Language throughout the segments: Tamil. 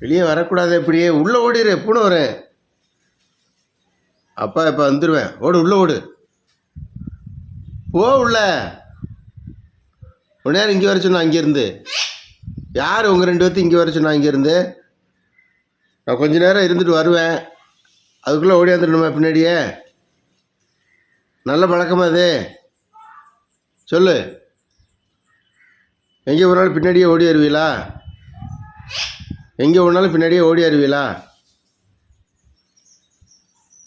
வெளியே வரக்கூடாது, இப்படியே உள்ளே ஓடிடு, பூனை வரேன். அப்பா இப்போ வந்துடுவேன், ஓடு உள்ளே ஓடு, போ உள்ள. ஒரு நேரம் இங்கே வர சொன்னா, அங்கேருந்து யார் உங்கள் 2 பேர்த்து இங்கே வர சொன்னா? இங்கேருந்து நான் கொஞ்ச நேரம் இருந்துட்டு வருவேன், அதுக்குள்ளே ஓடியாந்துடணுமா பின்னாடியே? நல்ல பழக்கமா அது? சொல்லு. எங்கே ஒரு நாள் பின்னாடியே ஓடி வருவீங்களா? எங்கே ஒரு நாள் பின்னாடியே ஓடி வருவீங்களா?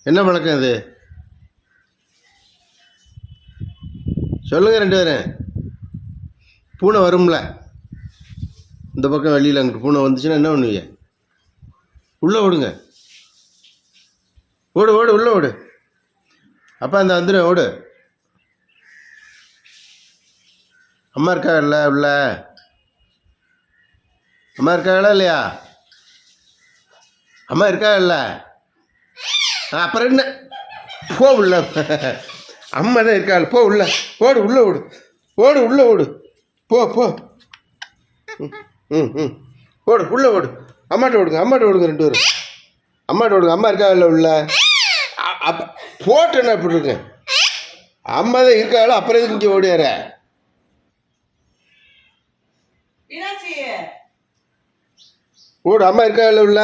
என்ன பழக்கம் இது? சொல்லுங்க 2 பேரும். பூனை வரும்ல இந்த பக்கம், வெளியில் அங்கிட்டு பூனை வந்துச்சுன்னா என்ன பண்ணுவீங்க? உள்ளே ஓடுங்க, ஓடு ஓடு உள்ளே ஓடு. அப்பா இந்த வந்துடும், ஓடு. அம்மா இருக்காங்கல்ல உள்ள? அம்மா இருக்காங்களா இல்லையா? அம்மா இருக்காங்கல்ல? அப்புறம் என்ன, போ உள்ள. அம்மா தான் இருக்காள், போ உள்ள, ஓடு உள்ளே ஓடு, ஓடு உள்ளே ஓடு, போ போ. ம் ஓடு உள்ளே ஓடு. அம்மாட்ட ஓடுங்க, அம்மாட்ட ஓடுங்க 2 பேரும். அம்மாட்ட ஓடுங்க. அம்மா இருக்காங்கல்ல உள்ள? அப்போ போட்டேன்னா இப்படி இருக்கு. அம்மா தான் இருக்காங்களோ, அப்புறம் எதுக்கு இங்கே ஓடியார? ஓடு. அம்மா இருக்காங்கல்ல உள்ள?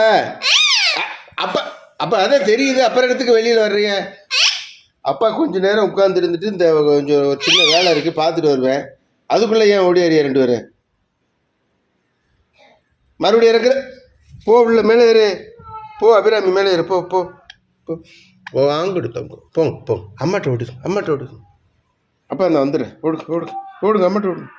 அப்போ அப்போ அதான் தெரியுது, அப்புறம் இடத்துக்கு வெளியில் வர்றீங்க. அப்பா கொஞ்சம் நேரம் உட்காந்து இருந்துட்டு இந்த கொஞ்சம் ஒரு சின்ன வேலை இருக்குது பார்த்துட்டு வருவேன், அதுக்குள்ளே ஏன் ஓடியாரியா 2 பேரும்? மறுபடியும் இறக்குற, போ உள்ள, மேலே ஏறு, போ அபிராமி, மேலே ஏறு, போ போ போ. வாங்கிடு தம்பு, போங்க போங்க. அம்மாட்ட ஓடுது, அம்மாட்ட ஓடுது. அப்பா நான் வந்துடுறேன், ஓடுங்க ஓடுங்க ஓடுங்க, அம்மாட்ட ஓடுங்க.